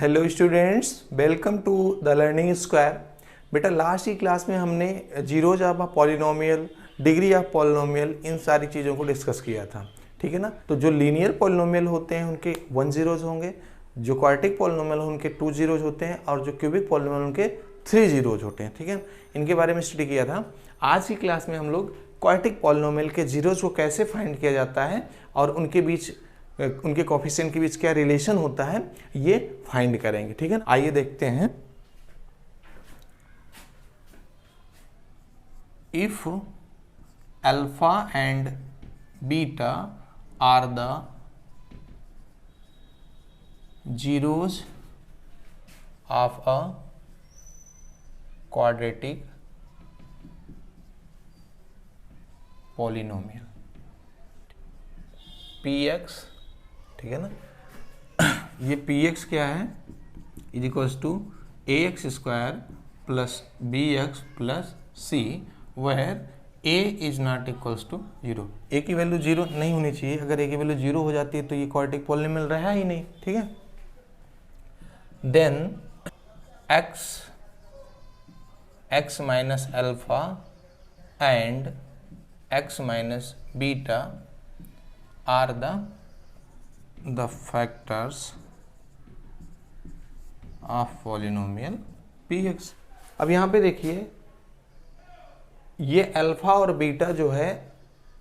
Hello students, welcome to the learning square. बेटा last की class में हमने zeros of polynomial, degree of polynomial, इन सारी चीज़ों को डिस्कस किया था। ठीक है ना। तो जो लीनियर पॉलिनोमियल होते हैं उनके 1 जीरोज होंगे, जो क्वाड्रेटिक पॉलिनोमियल उनके 2 जीरोज होते हैं, और जो क्यूबिक पॉलिनोमियल उनके 3 जीरोज होते हैं। ठीक है, इनके बारे में स्टडी किया था। आज की क्लास में हम लोग क्वाड्रेटिक पॉलिनोमियल के जीरोज को कैसे फाइंड किया जाता है और उनके बीच, उनके कोफिशिएंट के बीच क्या रिलेशन होता है, ये फाइंड करेंगे। ठीक है ना, आइए देखते हैं। If alpha and beta are the zeros of a quadratic polynomial px, ठीक है ना। ये px क्या है, is equals to ax square plus bx plus c, where a is not equals to 0। a की वैल्यू 0 नहीं होनी चाहिए। अगर a की वैल्यू 0 हो जाती है तो ये क्वाड्रेटिक पॉलिनोमियल रहा ही नहीं। ठीक है। Then x minus alpha and x minus beta are the factors of polynomial px। अब यहाँ पे देखिए, ये अल्फा और बीटा जो है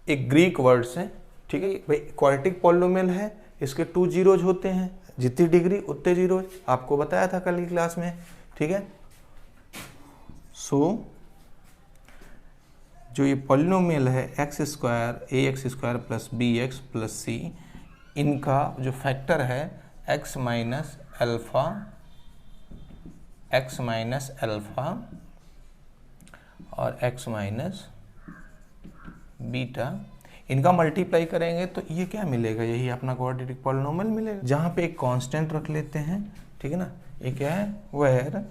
एक ग्रीक वर्ड्स हैं। ठीक है भाई, क्वाड्रेटिक पॉलिनोमियल है, इसके 2 जीरोज होते हैं, जितनी डिग्री उतने जीरोज, आपको बताया था कल की क्लास में। ठीक है। सो जो ये पॉलिनोमियल है x square ax square plus bx plus c, इनका जो फैक्टर है x माइनस अल्फा और x माइनस बीटा, इनका मल्टीप्लाई करेंगे तो ये क्या मिलेगा, यही अपना क्वाड्रेटिक पॉलिनोमियल मिलेगा, जहाँ पे एक कांस्टेंट रख लेते हैं। ठीक है ना। ये क्या है, where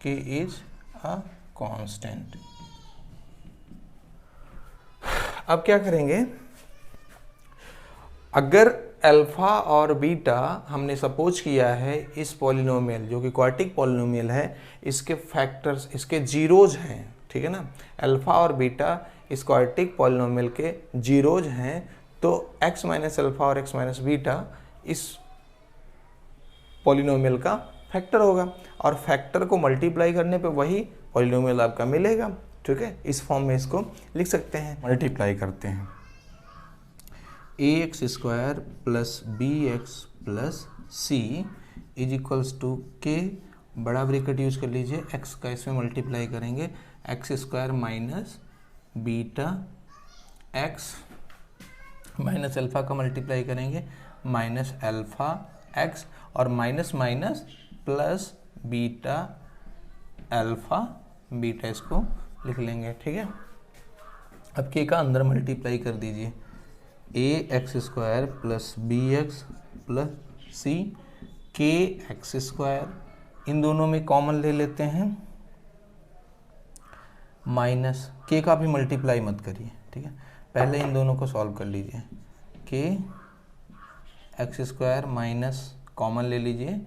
k is a constant. अब क्या करेंगे, अगर अल्फा और बीटा हमने सपोज किया है इस पॉलिनोमियल जो कि क्वाड्रेटिक पॉलिनोमियल है, इसके फैक्टर्स, इसके जीरोज हैं। ठीक है ना। अल्फा और बीटा इस क्वाड्रेटिक पॉलिनोमियल के जीरोज हैं, तो x माइनस अल्फा और x माइनस बीटा इस पॉलिनोमियल का फैक्टर होगा, और फैक्टर को मल्टीप्लाई करने पे वही पॉलिनोमियल आपका मिलेगा। ठीक है, इस फॉर्म में इसको लिख सकते हैं। मल्टीप्लाई करते हैं, ax square plus bx plus c is equals to k, बड़ा ब्रैकेट यूज कर लीजिए, x का इसमें मल्टीप्लाई करेंगे, x square minus beta, x minus alpha का मल्टीप्लाई करेंगे, माइनस अल्फा x, और minus minus plus beta alpha beta, इसको लिख लेंगे। ठीक है। अब k का अंदर मल्टीप्लाई कर दीजिए, ax square plus bx plus c, kx square, इन दोनों में कॉमन ले लेते हैं, माइनस k का भी मल्टीप्लाई मत करिए। ठीक है, पहले इन दोनों को सॉल्व कर लीजिए, kx स्क्वायर माइनस कॉमन ले लीजिए,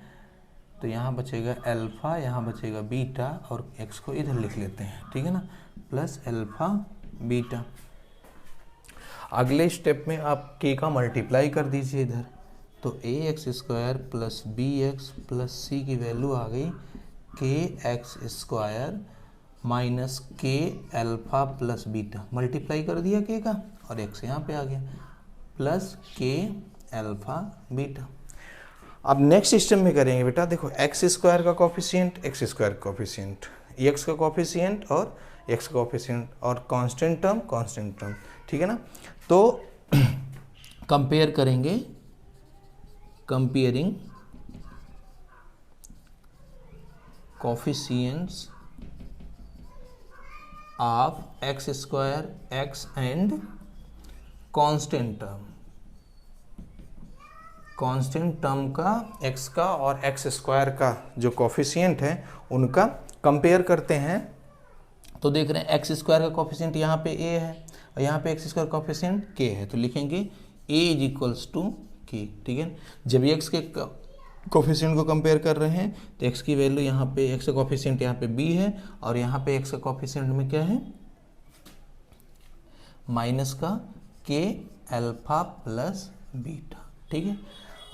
तो यहाँ बचेगा अल्फा, यहाँ बचेगा बीटा, और x को इधर लिख लेते हैं। ठीक है ना, प्लस अल्फा बीटा। अगले स्टेप में आप k का मल्टीप्लाई कर दीजिए इधर, तो ax square plus bx plus c की वैल्यू आ गई kx square minus k alpha plus beta, multiply कर दिया k का, और x यहाँ पे आ गया, प्लस k अल्फा बीटा। अब नेक्स्ट सिस्टम में करेंगे बेटा, देखो एक्स स्क्वायर का coefficient, x square coefficient, x का कोफिशिएंट और एक्स का कोफिशिएंट, और कांस्टेंट टर्म कांस्टेंट टर्म। ठीक है ना। तो कंपेयर करेंगे, comparing coefficients of x square x and constant term, constant term का x का और x स्क्वायर का जो कोफिशिएंट है उनका कंपेयर करते हैं। तो देख रहे हैं x स्क्वायर का कोफिशिएंट यहाँ पे a है और यहाँ पे x स्क्वायर कोफिशिएंट k है, तो लिखेंगे a is equals to k। ठीक है, जब x के कोफिशिएंट को कंपेयर कर रहे हैं, तो x की वैल्यू यहाँ पे, x का कोफिशिएंट यहाँ पे b है और यहाँ पे x का कोफिशिएंट में क्या है, माइनस का k अल्फा प्लस बीटा, ठीक है।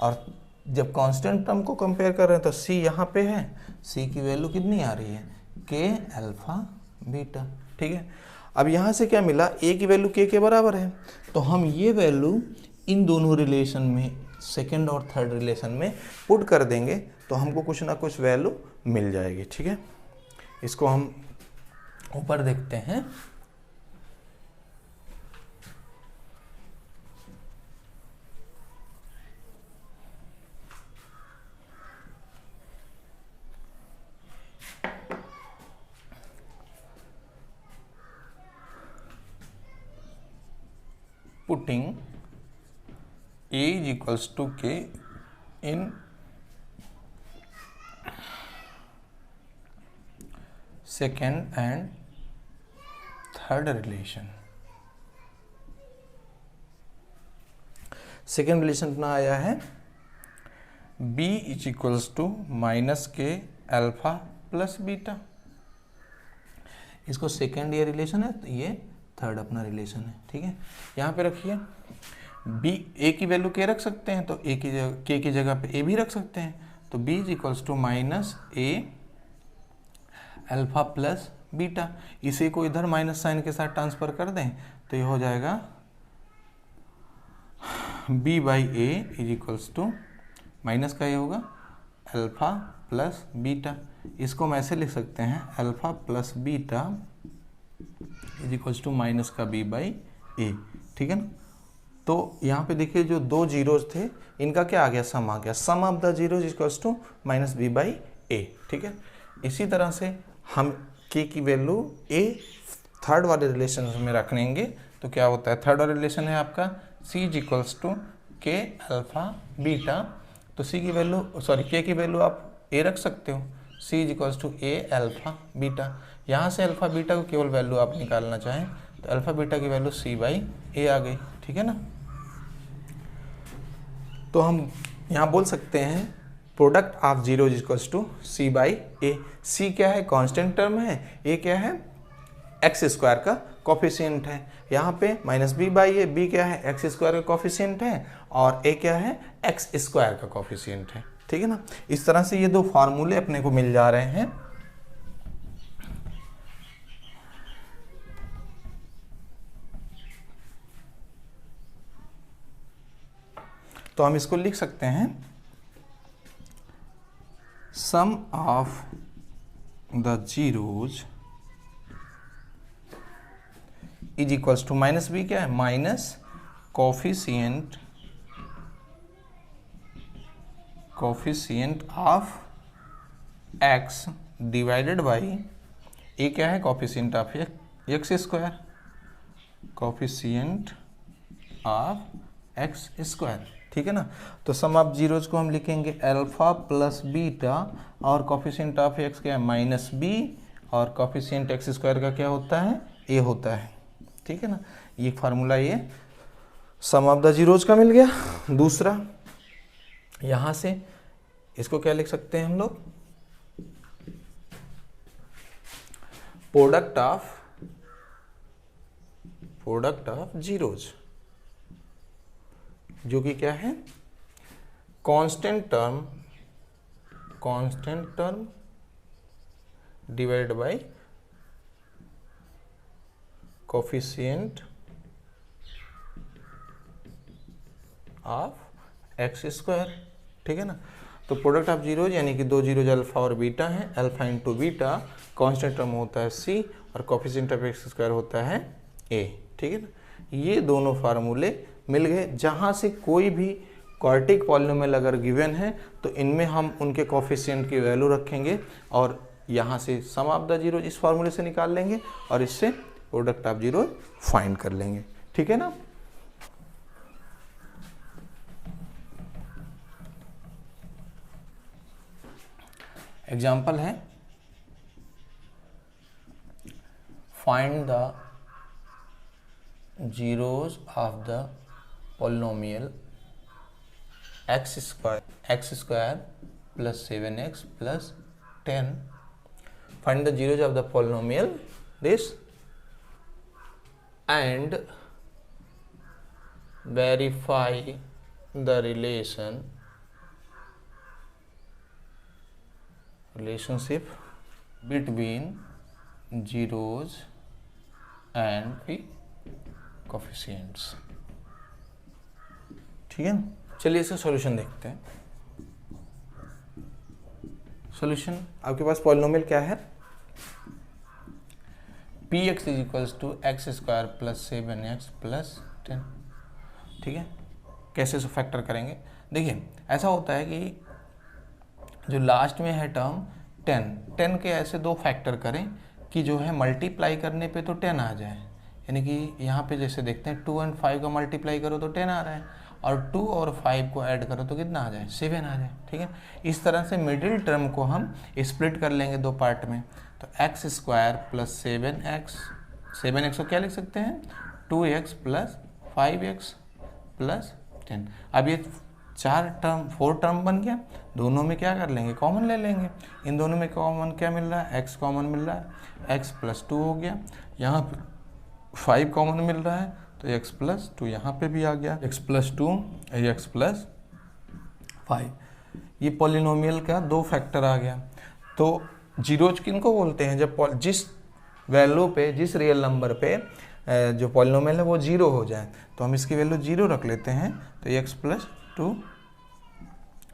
और जब कांस्टेंट टर्म को कंपेयर कर रहे हैं तो c यहाँ पे है, c की वैल्यू कितनी आ रही है, k अल्फा बीटा, ठीक है। अब यहाँ से क्या मिला, a की वैल्यू k के बराबर है, तो हम ये वैल्यू इन दोनों रिलेशन में, सेकेंड और थर्ड रिलेशन में पुट कर देंगे तो हमको कुछ ना कुछ वैल्यू मिल जाएगी, ठीक है। इसको हम ऊपर देखते हैं। Putting a is equals to k in second and third relation। Second relation अपना आया है b is equals to minus K alpha plus beta. इसको सेकेंड ये रिलेशन है, तो ये थर्ड अपना रिलेशन है, ठीक है। यहाँ पे रखिए b, a की वैल्यू k रख सकते हैं, तो a की जगह k की जगह पे a भी रख सकते हैं, तो b is equals to minus a alpha plus beta. इसे को इधर माइनस साइन के साथ ट्रांसफर कर दें तो ये हो जाएगा b by A is equals to, minus का ये होगा अल्फा प्लस बीटा। इसको हम ऐसे लिख सकते हैं, alpha plus beta is equals to minus का b बाई ए, ठीक है ना। तो यहाँ पे देखिए जो दो जीरोज थे इनका क्या आ गया, सम आ गया, sum of the zeros is equals to minus b by ए, ठीक है। इसी तरह से हम k की वैल्यू a थर्ड वाले रिलेशन में रख लेंगे तो क्या होता है, थर्ड वाला रिलेशन है आपका c is equals to k alpha beta. तो c की वैल्यू, सॉरी k की वैल्यू आप a रख सकते हो, c is equals to a alpha beta. यहाँ से अल्फा बीटा को केवल वैल्यू आप निकालना चाहें तो अल्फा बीटा की वैल्यू c बाई ए आ गई, ठीक है ना। तो हम यहाँ बोल सकते हैं product of zero is equals to c by A. c क्या है, कांस्टेंट टर्म है, a क्या है, एक्स स्क्वायर का कोफिशिएंट है। यहाँ पे minus b by A, b क्या है, एक्स स्क्वायर का कोफिशिएंट है और a क्या है, एक्स स्क्वायर का कोफिशिएंट है, ठीक है ना। इस तरह से ये दो फार्मूले अपने को मिल जा रहे हैं। तो हम इसको लिख सकते हैं, sum of the zeros is equals to, minus b क्या है, minus coefficient of x divided by a क्या है, coefficient of x square, coefficient of x square, ठीक है ना। तो सम ऑफ जीरोज को हम लिखेंगे अल्फा प्लस बीटा और कोफिशिएंट ऑफ एक्स क्या है, माइनस बी, और कोफिशिएंट एक्स स्क्वायर का क्या होता है, ए होता है, ठीक है ना। ये फार्मूला ये सम ऑफ द जीरोज का मिल गया। दूसरा यहाँ से इसको क्या लिख सकते हैं हम लोग, प्रोडक्ट ऑफ जीरोज, जो कि क्या है, constant term divided by coefficient of x square, ठीक है ना। तो प्रोडक्ट ऑफ जीरोज यानी कि दो जीरोज अल्फा और बीटा है, alpha into beta, constant term होता है c और कोफिशिएंट ऑफ एक्स स्क्वायर होता है a, ठीक है ना। ये दोनों फार्मूले मिल गए। जहाँ से कोई भी क्वाड्रेटिक पॉलिनोमियल अगर गिवन है तो इनमें हम उनके कोफिशिएंट की वैल्यू रखेंगे और यहाँ से सम ऑफ द जीरोज इस फार्मूले से निकाल लेंगे और इससे प्रोडक्ट ऑफ जीरोज फाइंड कर लेंगे, ठीक है ना। एग्जाम्पल है, find the zeros of the polynomial x square plus 7x plus 10. Find the zeros of the polynomial this and verify the relationship between zeros and the coefficients. ठीक है, चलिए इसका सॉल्यूशन देखते हैं. सॉल्यूशन आपके पास पॉलिनोमियल क्या है, px is equals to X square plus 7x plus 10. ठीक है, कैसे इसको फैक्टर करेंगे. देखिए ऐसा होता है कि जो लास्ट में है टर्म 10 के ऐसे दो फैक्टर करें कि जो है मल्टीप्लाई करने पे तो 10 आ जाए. यानी कि यहाँ पे जैसे देखते हैं 2 और 5 को मल्टीप्लाई करो तो 10 आ रहा है, और 2 और 5 को ऐड करो तो कितना आ जाए, 7 आ जाए. ठीक है, इस तरह से मिडिल टर्म को हम स्प्लिट कर लेंगे दो पार्ट में. तो एक्स स्क्वायर प्लस 7x को क्या लिख सकते हैं, 2x प्लस 5x प्लस 10. अब ये 4 टर्म बन गया. दोनों में क्या कर लेंगे, कॉमन ले लेंगे. इन दोनों में कॉमन क्या मिल रहा है, x कॉमन मिल रहा है, x प्लस 2 हो गया. यहाँ पे 5 कॉमन मिल रहा है तो x प्लस 2 यहाँ पे भी आ गया, x प्लस 2 x प्लस 5. ये पॉलिनोमियल का दो फैक्टर आ गया. तो जीरोज किनको बोलते हैं, जब जिस वैल्यू पे, जिस रियल नंबर पे जो पॉलिनोमियल है वो 0 हो जाए. तो हम इसकी वैल्यू 0 रख लेते हैं. तो x प्लस 2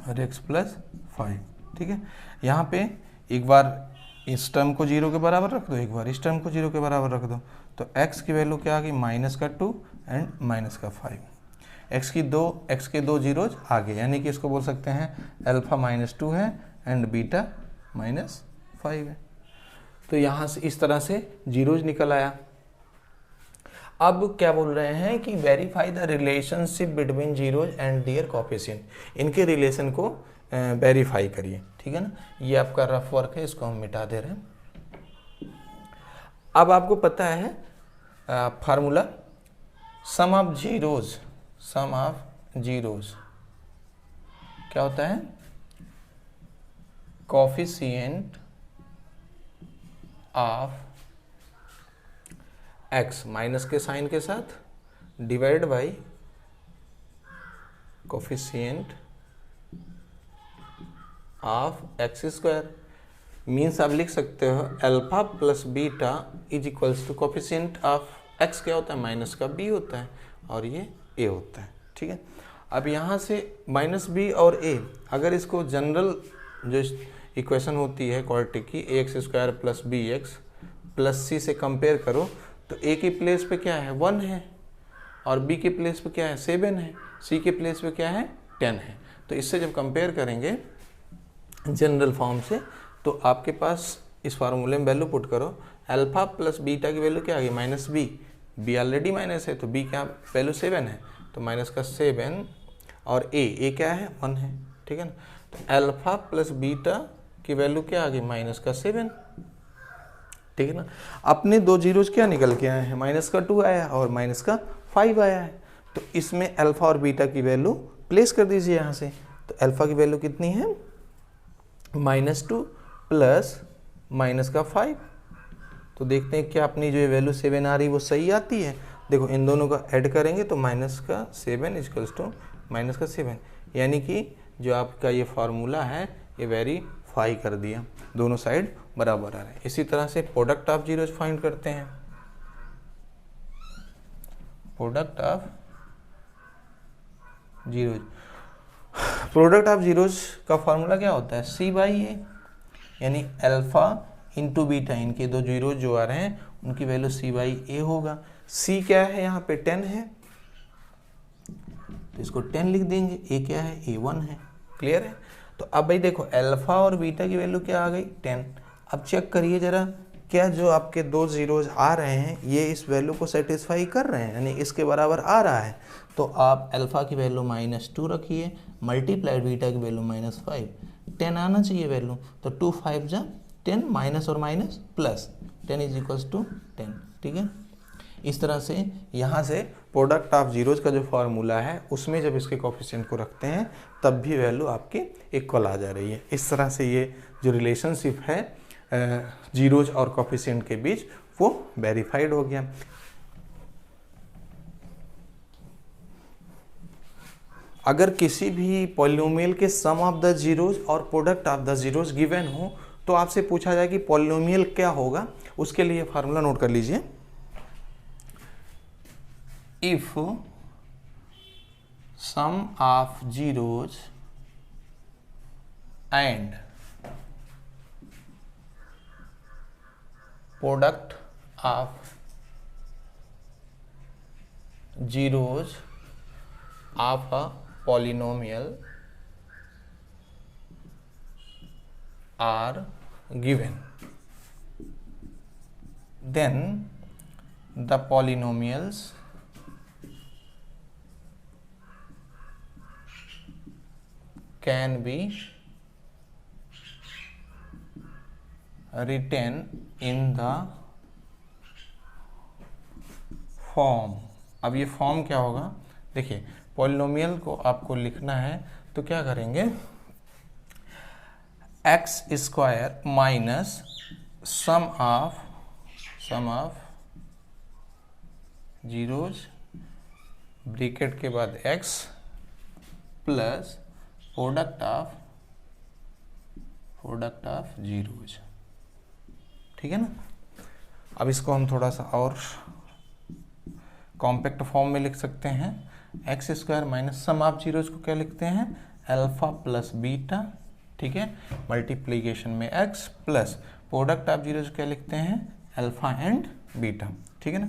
और x प्लस 5. ठीक है, यहाँ पे एक बार इस टर्म को 0 के बराबर रख दो, एक बार इस टर्म को 0 के बराबर रख दो. तो x की वैल्यू क्या आ गई, -2 एंड -5. x के दो जीरोज आ गए, यानी कि इसको बोल सकते हैं अल्फा -2 है एंड बीटा -5 है. तो यहाँ से इस तरह से जीरोज निकल आया. अब क्या बोल रहे हैं कि verify the relationship between zeros and their coefficient. इनके रिलेशन को वेरीफाई करिए. ठीक है ना, ये आपका रफ वर्क है, इसको हम मिटा दे रहे हैं. अब आपको पता है फार्मूला, सम ऑफ जीरोज क्या होता है, कोएफिशिएंट ऑफ x माइनस के साइन के साथ divide by coefficient of x square. Means आप लिख सकते हो alpha plus beta is equals to coefficient of x क्या होता है, माइनस का b होता है और ये a होता है. ठीक है, अब यहाँ से -b और a, अगर इसको जनरल जो इक्वेशन होती है क्वाड्रेटिक की, ax square plus bx plus c से कंपेयर करो तो a की प्लेस पे क्या है, 1 है, और b के प्लेस पे क्या है, 7 है, c के प्लेस पे क्या है, 10 है. तो इससे जब कंपेयर करेंगे जनरल फॉर्म से, तो आपके पास इस फार्मूले में वैल्यू पुट करो, अल्फा प्लस बीटा की वैल्यू क्या आ गई, -b ऑलरेडी माइनस है तो b क्या वैल्यू 7 है, तो माइनस का 7 और a क्या है, 1 है. ठीक है ना, तो अल्फा प्लस बीटा की वैल्यू क्या आ गई, माइनस का 7. ठीक है ना, अपने दो जीरोज क्या निकल के आए हैं, -2 आया और -5 आया है. तो इसमें अल्फा और बीटा की वैल्यू प्लेस कर दीजिए यहाँ से. तो अल्फा की वैल्यू कितनी है, -2 प्लस -5. तो देखते हैं क्या अपनी जो ये वैल्यू 7 आ रही है वो सही आती है. देखो इन दोनों का ऐड करेंगे तो -7 इक्वल्स टू -7, यानी कि जो आपका ये फार्मूला है ये वेरीफाई कर दिया, दोनों साइड बराबर आ रहे हैं. इसी तरह से प्रोडक्ट ऑफ जीरोज फाइंड करते हैं. प्रोडक्ट ऑफ जीरोज का फार्मूला क्या होता है, c/a, यानी अल्फा इंटू बीटा, इनके दो जीरोज जो आ रहे हैं उनकी वैल्यू c/a होगा. c क्या है, यहाँ पे 10 है तो इसको 10 लिख देंगे. a क्या है, a1 है. क्लियर है. तो अब भाई देखो अल्फा और बीटा की वैल्यू क्या आ गई, 10. अब चेक करिए जरा, क्या जो आपके दो जीरोज आ रहे हैं ये इस वैल्यू को सेटिस्फाई कर रहे हैं, यानी इसके बराबर आ रहा है. तो आप अल्फा की वैल्यू -2 रखिए, मल्टीप्लाइड बीटा की वैल्यू -5, 10 आना चाहिए वैल्यू. तो 2 5 जा 10, माइनस और minus plus, 10 is equals to 10. ठीक है, इस तरह से यहाँ से प्रोडक्ट ऑफ जीरोज का जो फार्मूला है उसमें जब इसके कोफिशिएंट को रखते हैं तब भी वैल्यू आपकी इक्वल आ जा रही है। इस तरह से ये जो रिलेशनशिप है जीरोज और कोफिशिएंट के बीच वो वेरीफाइड हो गया। अगर किसी भी पॉलिनोमियल के सम ऑफ द जीरोज और product of the zeros given हो तो आपसे पूछा जाए कि पॉलिनोमियल क्या होगा, उसके लिए फार्मूला नोट कर लीजिए। If sum of zeros and product of zeros of a polynomial are given, then the polynomials can be written in the form. अब ये फॉर्म क्या होगा, देखिए पॉलिनोमियल को आपको लिखना है तो क्या करेंगे, x square minus sum of zeros bracket के बाद x plus product of zeros, ठीक है ना। अब इसको हम थोड़ा सा और कॉम्पैक्ट फॉर्म में लिख सकते हैं। X square minus sum of zeros को क्या लिखते हैं, अल्फा प्लस बीटा, ठीक है, मल्टीप्लीकेशन में x plus product of zeros क्या लिखते हैं, अल्फा एंड बीटा, ठीक है ना।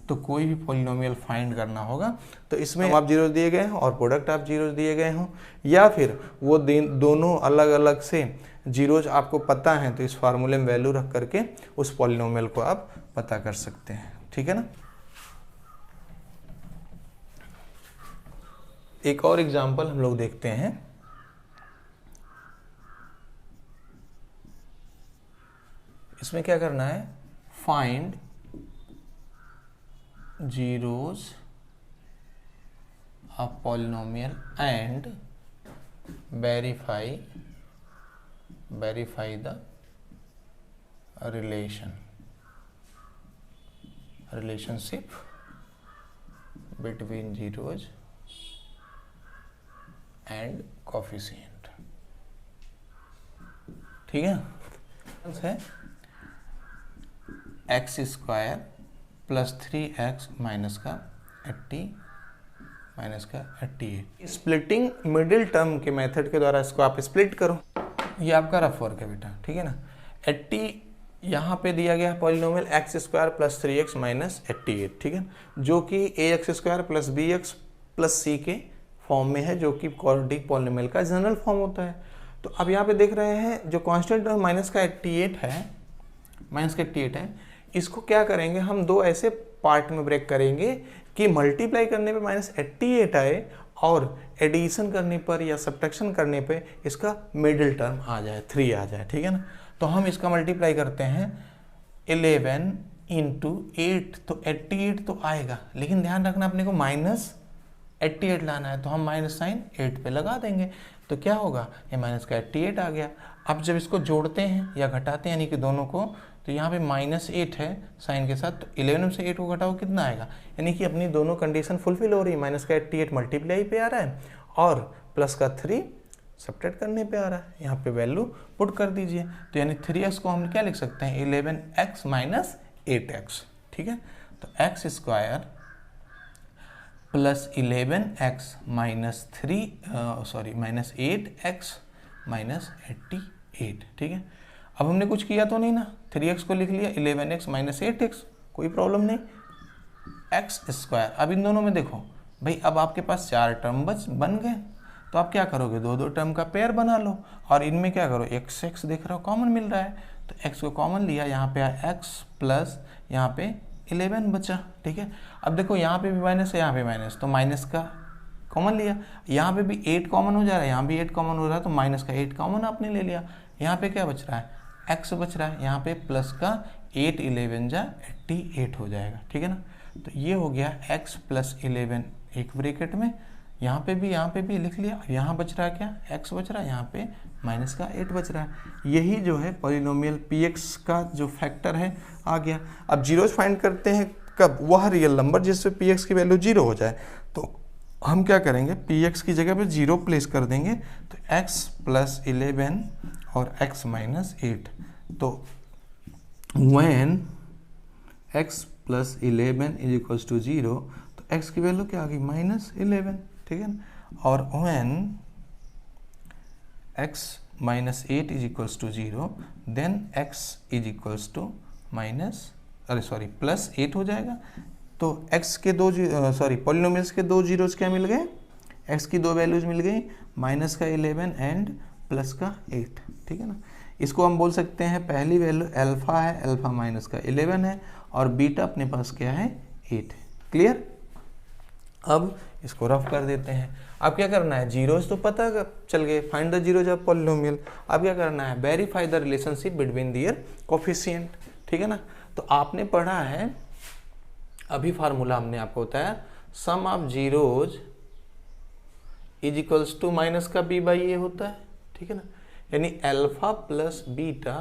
तो कोई भी पॉलिनोमियल फाइंड करना होगा तो इसमें सम ऑफ जीरोज दिए गए हों और प्रोडक्ट ऑफ जीरोज दिए गए हों, या फिर वो दोनों अलग अलग से जीरोज आपको पता है तो इस फार्मूले में वैल्यू रख करके उस पॉलिनोमियल को आप पता कर सकते हैं, ठीक है ना। एक और एग्जाम्पल हम लोग देखते हैं। इसमें क्या करना है, find zeros of polynomial and verify the relationship between zeros and coefficient, ठीक है। X square plus 3x minus का 88। स्प्लिटिंग मिडिल टर्म के मेथड के द्वारा इसको आप स्प्लिट करो, ये आपका रफ वर्क है बेटा, ठीक है ना। 80 यहाँ पे दिया गया polynomial x square plus 3x minus 88, ठीक है, जो कि ax square plus bx plus c के फॉर्म में है, जो कि क्वाड्रेटिक पॉलिनोमियल का जनरल फॉर्म होता है। तो अब यहाँ पे देख रहे हैं जो कांस्टेंट टर्म माइनस का 88 है, इसको क्या करेंगे हम, दो ऐसे पार्ट में ब्रेक करेंगे कि मल्टीप्लाई करने पे माइनस 88 आए और एडिशन करने पर या सब्ट्रैक्शन करने पे इसका मिडिल टर्म आ जाए, 3 आ जाए, ठीक है ना। तो हम इसका मल्टीप्लाई करते हैं 11 इंटू 8, तो 88 तो आएगा, लेकिन ध्यान रखना अपने को माइनस 88 लाना है, तो हम माइनस साइन 8 पे लगा देंगे, तो क्या होगा, ये माइनस का 88 आ गया। अब जब इसको जोड़ते हैं या घटाते हैं यानी कि दोनों को, तो यहाँ पे माइनस 8 है साइन के साथ, तो 11 से 8 को घटाओ कितना आएगा, यानी कि अपनी दोनों कंडीशन फुलफिल हो रही है। माइनस का 88 मल्टीप्लाई पे आ रहा है और प्लस का 3 सब्ट्रैक्ट करने पे आ रहा है, यहाँ पे वैल्यू पुट कर दीजिए। तो यानी 3x को हम क्या लिख सकते हैं, 11x माइनस 8x, ठीक है। तो x square plus 11x minus 8x minus 88, ठीक है। अब हमने कुछ किया तो नहीं ना, 3x को लिख लिया, 11x माइनस 8x, कोई प्रॉब्लम नहीं। एक्स स्क्वायर, अब इन दोनों में देखो भाई, अब आपके पास 4 टर्म बन गए, तो आप क्या करोगे, 2 टर्म का पेयर बना लो और इनमें क्या करो, x देख रहे हो कॉमन मिल रहा है, तो x को कॉमन लिया, यहाँ पे x प्लस यहाँ पे 11 बचा, ठीक है। अब देखो यहाँ पे भी माइनस है, यहाँ पे माइनस, तो माइनस का कॉमन लिया, यहाँ पे भी 8 कॉमन हो जा रहा है, यहाँ भी 8 कॉमन हो रहा है, तो माइनस का 8 कॉमन आपने ले लिया। यहाँ पे क्या बच रहा है, x बच रहा है, यहाँ पे प्लस का 8 11 जा 88 हो जाएगा, ठीक है ना। तो ये हो गया x प्लस 11 एक ब्रैकेट में, यहाँ पे भी लिख लिया। यहाँ बच रहा क्या, x बच रहा है, यहाँ पे माइनस का 8 बच रहा है। यही जो है पॉलिनोमियल px का जो फैक्टर है आ गया। अब जीरोज फाइंड करते हैं कब, वह रियल नंबर जिससे px की वैल्यू 0 हो जाए। तो हम क्या करेंगे, px की जगह पे 0 प्लेस कर देंगे, तो x प्लस 11 और x माइनस 8। तो when x plus 11 is equals to 0, तो x की वैल्यू क्या आ गई, माइनस 11, ठीक है ना। और when x minus 8 is equals to 0, then x is equals to plus 8 हो जाएगा। तो x के पॉलिनोमियल्स के दो जीरोज क्या मिल गए, x की दो वैल्यूज मिल गई, माइनस का 11 एंड प्लस का 8, ठीक है ना। इसको हम बोल सकते हैं पहली वैल्यू अल्फा है, अल्फा माइनस का 11 है, और बीटा अपने पास क्या है, 8 है। क्लियर। अब इसको रफ कर देते हैं। अब क्या करना है, जीरोज तो पता चल गए, find the zeros of polynomial. अब क्या करना है, verify the relationship between their coefficient, ठीक है ना। तो आपने पढ़ा है, अभी फार्मूला हमने आपको बताया, sum of zeros is equals to minus का b बाई ए होता है, ठीक है ना। यानी alpha plus beta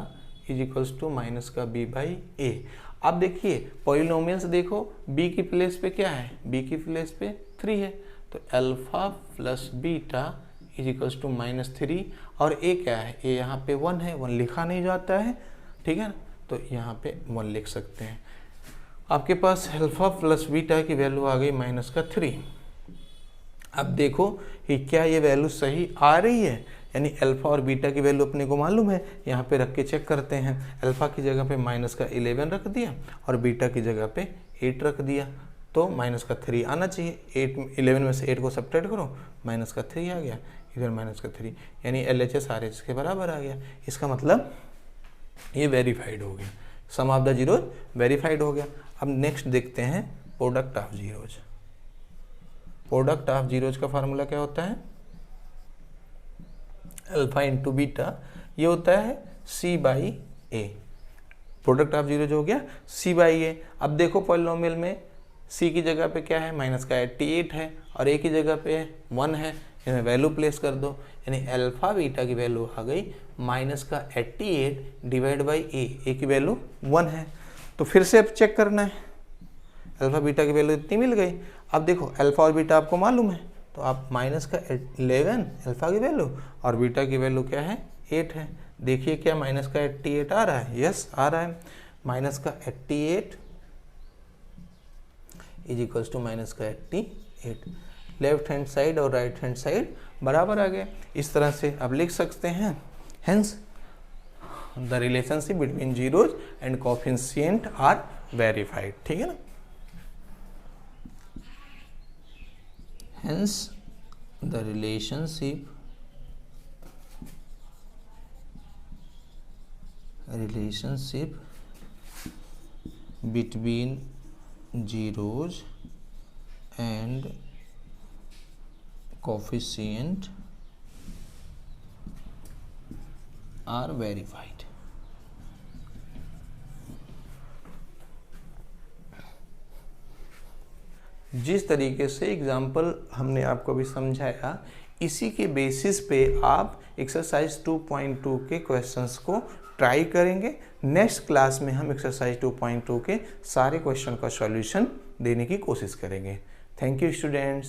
is equals to minus का b बाई ए। अब देखिए पॉलिनोमियल्स देखो, b की प्लेस पे क्या है, b की प्लेस पे 3 है, तो alpha plus beta is equals to -3, और a क्या है, a यहाँ पे 1 है, 1 लिखा नहीं जाता है, ठीक है ना, तो यहाँ पे 1 लिख सकते हैं। आपके पास अल्फा प्लस बीटा की वैल्यू आ गई -3। अब देखो कि क्या ये वैल्यू सही आ रही है, यानी अल्फा और बीटा की वैल्यू अपने को मालूम है, यहाँ पे रख के चेक करते हैं। अल्फा की जगह पे माइनस का 11 रख दिया और बीटा की जगह पे 8 रख दिया, तो -3 आना चाहिए। 11 में से 8 को सब्ट्रैक्ट करो, -3 आ गया, इधर -3, यानी LHS RHS के बराबर आ गया। इसका मतलब ये वेरीफाइड हो गया, sum of the zeros verified हो गया। अब नेक्स्ट देखते हैं product of zeros. Product of zeros का फार्मूला क्या होता है, अल्फा इंटू बीटा, ये होता है c by A. Product of zeros हो गया c बाई ए। अब देखो पॉलिनोमियल में c की जगह पे क्या है, माइनस का 88 है, और a की जगह पे 1 है, इसमें वैल्यू प्लेस कर दो, यानी अल्फा बीटा की वैल्यू आ गई माइनस का 88 डिवाइड बाई a की वैल्यू 1 है। तो फिर से अब चेक करना है, अल्फा बीटा की वैल्यू इतनी मिल गई। अब देखो अल्फा और बीटा आपको मालूम है, तो आप माइनस का 11 अल्फा की वैल्यू और बीटा की वैल्यू क्या है, 8 है। देखिए क्या माइनस का 88 आ रहा है, यस आ रहा है। माइनस का 88 इज इक्वल्स टू माइनस का 88। लेफ्ट हैंड साइड और राइट हैंड साइड बराबर आ गए। इस तरह से आप लिख सकते हैं, hence the relationship between zeros and coefficient are verified, ठीक है ना। Hence, the relationship between zeros and coefficient are verified. जिस तरीके से एग्जाम्पल हमने आपको अभी समझाया, इसी के बेसिस पे आप एक्सरसाइज 2.2 के क्वेश्चंस को ट्राई करेंगे। नेक्स्ट क्लास में हम एक्सरसाइज 2.2 के सारे क्वेश्चन का सॉल्यूशन देने की कोशिश करेंगे। Thank you students.